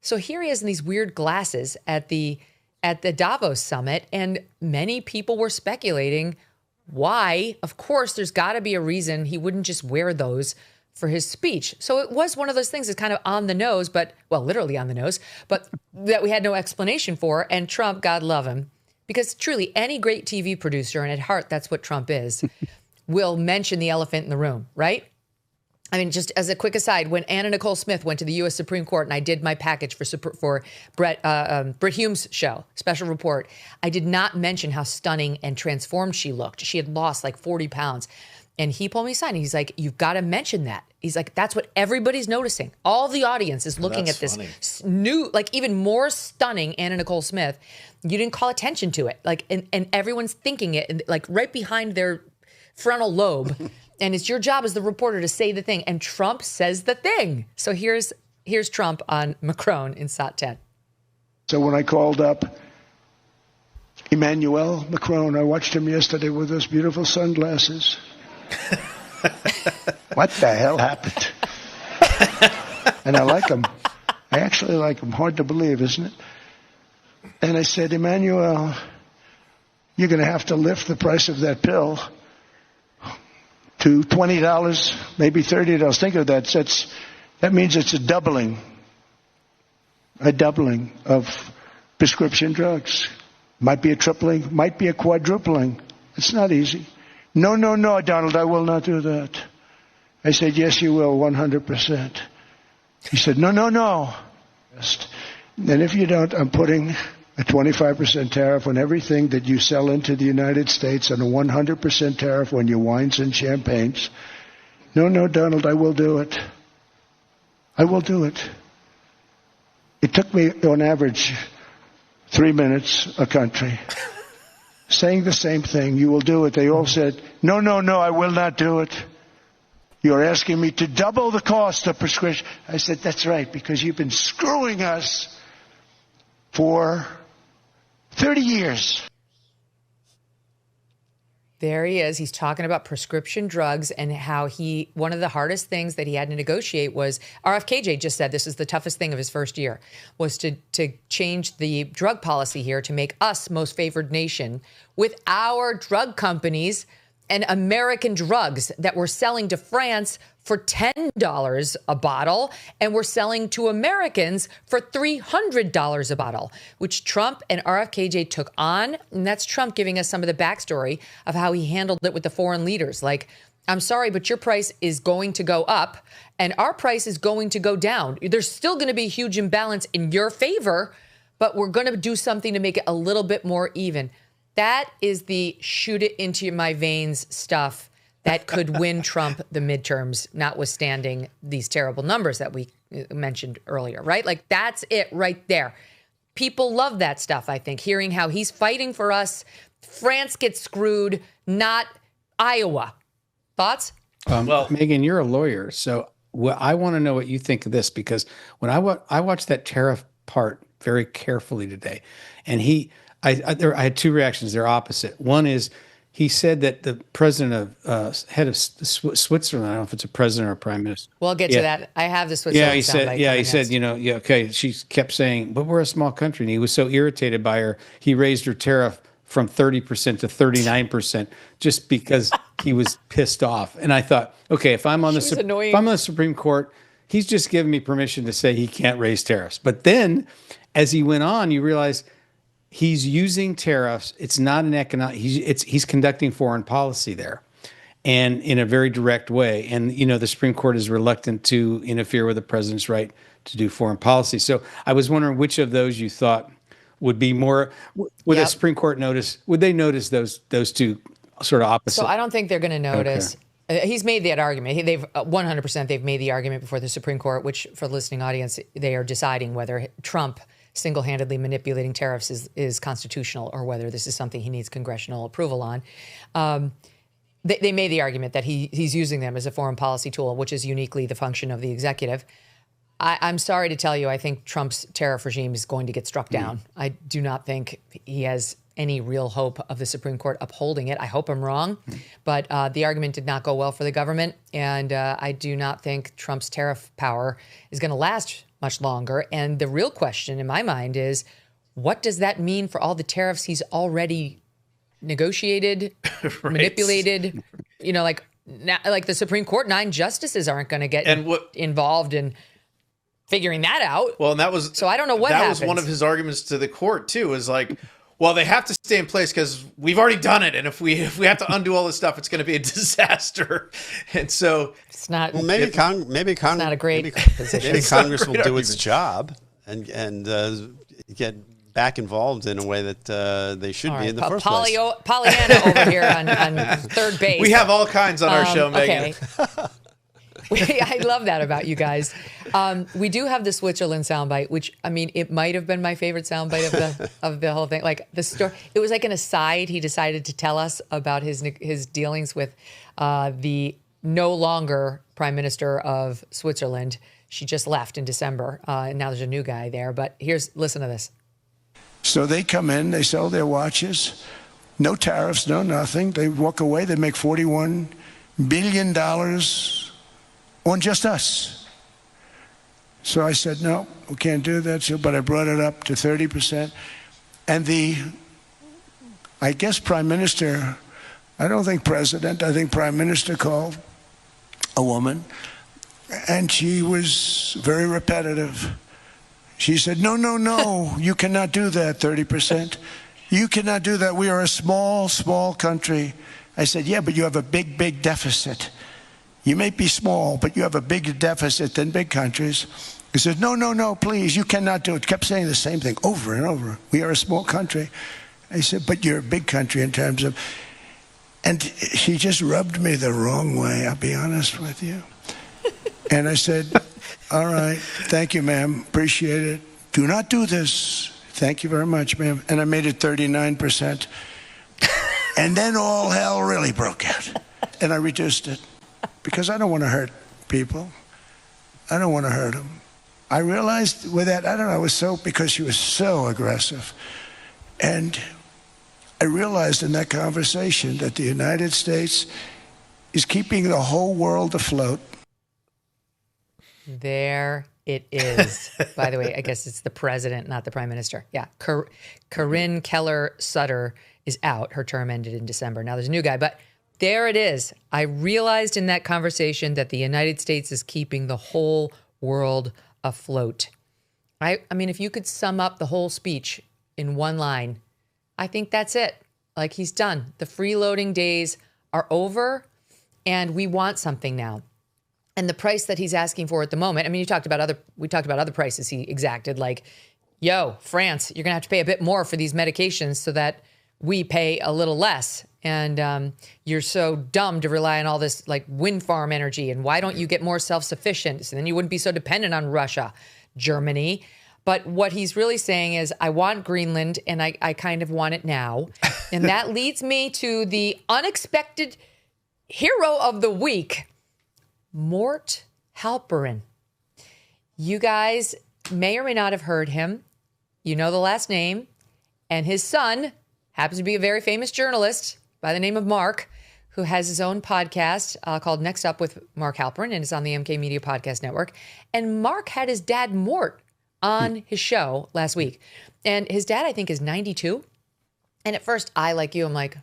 So here he is in these weird glasses at the Davos summit, and many people were speculating why. Of course, there's got to be a reason he wouldn't just wear those for his speech. So it was one of those things that's kind of on the nose, but, well, literally on the nose, but that we had no explanation for. And Trump, God love him, because truly any great TV producer, and at heart, that's what Trump is, will mention the elephant in the room, right? I mean, just as a quick aside, when Anna Nicole Smith went to the U.S. Supreme Court and I did my package for Brit Hume's show, special report, I did not mention how stunning and transformed she looked. She had lost like 40 pounds. And he pulled me aside and he's like, you've got to mention that. He's like, that's what everybody's noticing. All the audience is looking at this new, like even more stunning Anna Nicole Smith. You didn't call attention to it. Like, and everyone's thinking it like right behind their frontal lobe. And it's your job as the reporter to say the thing. And Trump says the thing. So here's Trump on Macron in SOT 10. So when I called up Emmanuel Macron, I watched him yesterday with those beautiful sunglasses. What the hell happened? And I like him. I actually like him. Hard to believe, isn't it? And I said, Emmanuel, you're going to have to lift the price of that pill to $20, maybe $30. Think of that. That means it's a doubling of prescription drugs. Might be a tripling, might be a quadrupling. It's not easy. No, Donald, I will not do that. I said, yes, you will, 100%. He said, no. And if you don't, I'm putting a 25% tariff on everything that you sell into the United States and a 100% tariff on your wines and champagnes. No, Donald, I will do it. I will do it. It took me, on average, 3 minutes a country. Saying the same thing, you will do it. They all said, no, I will not do it. You're asking me to double the cost of prescription. I said, that's right, because you've been screwing us for 30 years. There he is. He's talking about prescription drugs and how one of the hardest things that he had to negotiate was, RFKJ just said this is the toughest thing of his first year, was to change the drug policy here to make us most favored nation with our drug companies and American drugs that we're selling to France for $10 a bottle, and we're selling to Americans for $300 a bottle, which Trump and RFKJ took on. And that's Trump giving us some of the backstory of how he handled it with the foreign leaders. Like, I'm sorry, but your price is going to go up and our price is going to go down. There's still going to be a huge imbalance in your favor, but we're going to do something to make it a little bit more even. That is the shoot it into my veins stuff that could win Trump the midterms, notwithstanding these terrible numbers that we mentioned earlier, right? Like, that's it right there. People love that stuff, I think, hearing how he's fighting for us. France gets screwed, not Iowa. Thoughts? Well, Megyn, you're a lawyer, so I want to know what you think of this, because when I watched that tariff part very carefully today, and I had two reactions. They're opposite. One is he said that the president of head of Switzerland, I don't know if it's a president or a prime minister. We'll get to that. I have the Switzerland. He said, okay. She kept saying, but we're a small country. And he was so irritated by her, he raised her tariff from 30% to 39% just because he was pissed off. And I thought, okay, if I'm on the Supreme Court, he's just giving me permission to say he can't raise tariffs. But then as he went on, you realize he's using tariffs. It's not an economic, he's conducting foreign policy there, and in a very direct way. And, the Supreme Court is reluctant to interfere with the president's right to do foreign policy. So I was wondering which of those you thought would be more, would the Supreme Court would they notice those two sort of opposite? So I don't think they're going to notice. Okay. He's made that argument. They've 100%, they've made the argument before the Supreme Court, which for the listening audience, they are deciding whether Trump single-handedly manipulating tariffs is constitutional or whether this is something he needs congressional approval on. They made the argument that he's using them as a foreign policy tool, which is uniquely the function of the executive. I'm sorry to tell you, I think Trump's tariff regime is going to get struck down. I do not think he has any real hope of the Supreme Court upholding it. I hope I'm wrong, but the argument did not go well for the government, and I do not think Trump's tariff power is going to last much longer. And the real question in my mind is, what does that mean for all the tariffs he's already negotiated, manipulated? Like the Supreme Court, 9 justices aren't going to get involved in figuring that out. Well, and that was so I don't know what happens. That was one of his arguments to the court too. Is like, well, they have to stay in place because we've already done it, and if we have to undo all this stuff, it's going to be a disaster. And so it's not. Well, maybe Congress not a great position. Maybe Congress will do its job and get back involved in a way that they should be in the first place. Pollyanna over here on third base. We have all kinds on our show, Megyn. Okay. I love that about you guys. We do have the Switzerland soundbite, which, I mean, it might have been my favorite soundbite of the whole thing. Like the story, it was like an aside. He decided to tell us about his dealings with the no longer Prime Minister of Switzerland. She just left in December, and now there's a new guy there. But listen to this. So they come in, they sell their watches, no tariffs, no nothing. They walk away, they make $41 billion on just us. So I said, no, we can't do that. But I brought it up to 30%. And I guess Prime Minister, I don't think President, I think Prime Minister called a woman, and she was very repetitive. She said, no, you cannot do that, 30%. You cannot do that. We are a small, small country. I said, yeah, but you have a big, big deficit. You may be small, but you have a bigger deficit than big countries. He said, no, please, you cannot do it. Kept saying the same thing over and over. We are a small country. I said, but you're a big country in terms of... And she just rubbed me the wrong way, I'll be honest with you. And I said, all right, thank you, ma'am, appreciate it. Do not do this. Thank you very much, ma'am. And I made it 39%. And then all hell really broke out. And I reduced it. Because I don't want to hurt people. I don't want to hurt them. I realized with that, I don't know, because she was so aggressive. And I realized in that conversation that the United States is keeping the whole world afloat. There it is. By the way, I guess it's the president, not the prime minister. Yeah. Corinne Keller Sutter is out. Her term ended in December. Now there's a new guy, but there it is. I realized in that conversation that the United States is keeping the whole world afloat. I mean, if you could sum up the whole speech in one line, I think that's it. Like, he's done. The freeloading days are over, and we want something now. And the price that he's asking for at the moment, I mean, we talked about other prices he exacted, like, yo, France, you're going to have to pay a bit more for these medications so that we pay a little less. And you're so dumb to rely on all this like wind farm energy. And why don't you get more self-sufficient? So then you wouldn't be so dependent on Russia, Germany. But what he's really saying is, I want Greenland, and I kind of want it now. And that leads me to the unexpected hero of the week, Mort Halperin. You guys may or may not have heard him. You know the last name. And his son happens to be a very famous journalist by the name of Mark, who has his own podcast called Next Up with Mark Halperin, and it's on the MK Media Podcast Network. And Mark had his dad, Mort, on his show last week. And his dad, I think, is 92. And at first, I, like you, I'm like,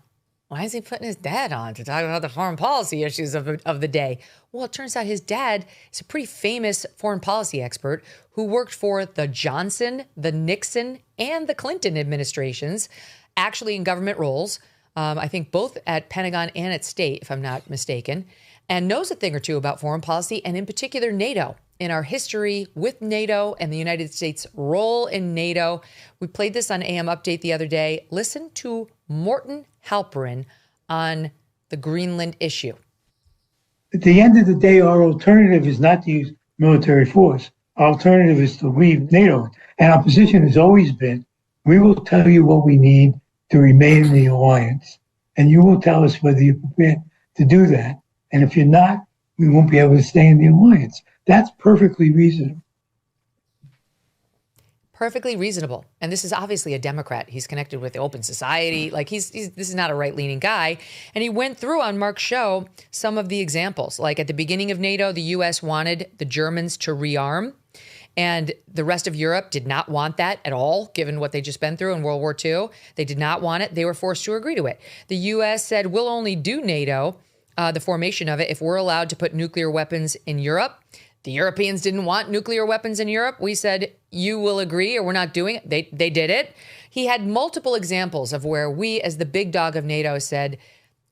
why is he putting his dad on to talk about the foreign policy issues of the day? Well, it turns out his dad is a pretty famous foreign policy expert who worked for the Johnson, the Nixon, and the Clinton administrations, actually in government roles. I think both at Pentagon and at State, if I'm not mistaken, and knows a thing or two about foreign policy, and in particular NATO, in our history with NATO and the United States' role in NATO. We played this on AM Update the other day. Listen to Morton Halperin on the Greenland issue. At the end of the day, our alternative is not to use military force. Our alternative is to leave NATO. And our position has always been, we will tell you what we need to remain in the alliance. And you will tell us whether you're prepared to do that. And if you're not, we won't be able to stay in the alliance. That's perfectly reasonable. Perfectly reasonable. And this is obviously a Democrat. He's connected with the Open Society. Like this is not a right-leaning guy. And he went through on Mark's show some of the examples. Like at the beginning of NATO, the U.S. wanted the Germans to rearm. And the rest of Europe did not want that at all, given what they just been through in World War II. They did not want it. They were forced to agree to it. The U.S. said, we'll only do NATO, the formation of it, if we're allowed to put nuclear weapons in Europe. The Europeans didn't want nuclear weapons in Europe. We said, you will agree or we're not doing it. They did it. He had multiple examples of where we, as the big dog of NATO, said,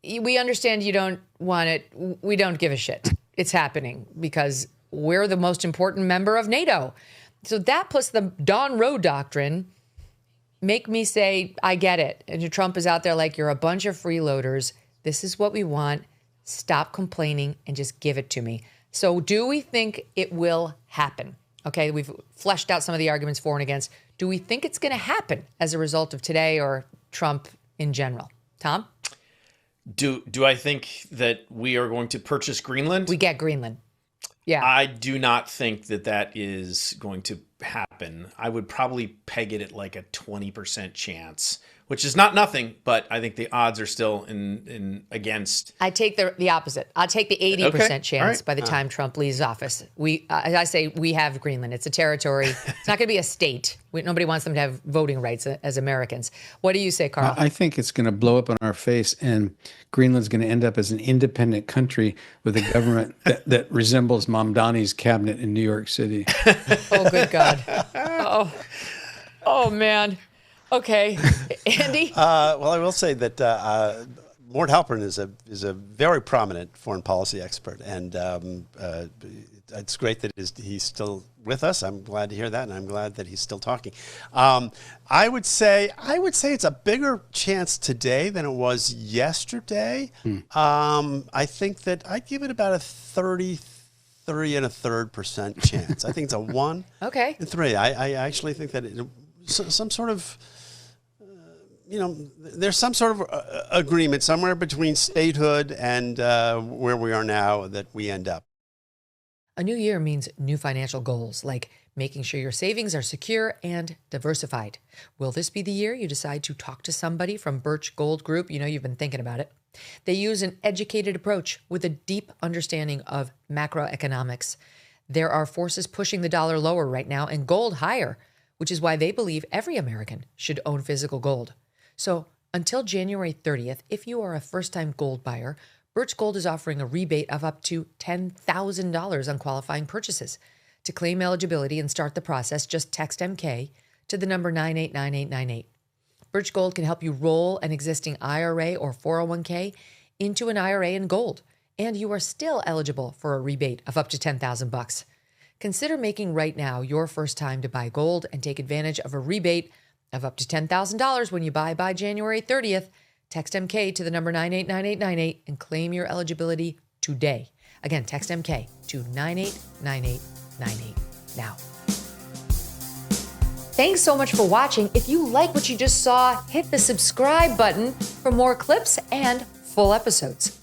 we understand you don't want it. We don't give a shit. It's happening because we're the most important member of NATO. So that plus the Don Roe doctrine make me say, I get it. And Trump is out there like, you're a bunch of freeloaders. This is what we want. Stop complaining and just give it to me. So do we think it will happen? Okay, we've fleshed out some of the arguments for and against. Do we think it's going to happen as a result of today or Trump in general? Tom? Do I think that we are going to purchase Greenland? We get Greenland. Yeah. I do not think that is going to happen. I would probably peg it at like a 20% chance, which is not nothing, but I think the odds are still in against. I take the opposite. I'll take the 80% chance by the time Trump leaves office. I say we have Greenland. It's a territory. It's not going to be a state. Nobody wants them to have voting rights as Americans. What do you say, Carl? I think it's going to blow up in our face, and Greenland's going to end up as an independent country with a government that resembles Mamdani's cabinet in New York City. Oh, good God. Oh, man. Okay, Andy. Well, I will say that Mort Halperin is a very prominent foreign policy expert, and it's great that he's still with us. I'm glad to hear that, and I'm glad that he's still talking. I would say it's a bigger chance today than it was yesterday. I think that I'd give it about a 33 1/3% chance. I think it's a 1 okay. and 3. I actually think that some sort of there's some sort of agreement somewhere between statehood and where we are now that we end up. A new year means new financial goals, like making sure your savings are secure and diversified. Will this be the year you decide to talk to somebody from Birch Gold Group? You know, you've been thinking about it. They use an educated approach with a deep understanding of macroeconomics. There are forces pushing the dollar lower right now and gold higher, which is why they believe every American should own physical gold. So until January 30th, if you are a first-time gold buyer, Birch Gold is offering a rebate of up to $10,000 on qualifying purchases. To claim eligibility and start the process, just text MK to the number 989898. Birch Gold can help you roll an existing IRA or 401k into an IRA in gold, and you are still eligible for a rebate of up to $10,000. Consider making right now your first time to buy gold and take advantage of a rebate of up to $10,000 when you buy by January 30th. Text MK to the number 989898 and claim your eligibility today. Again, text MK to 989898 now. Thanks so much for watching. If you like what you just saw, hit the subscribe button for more clips and full episodes.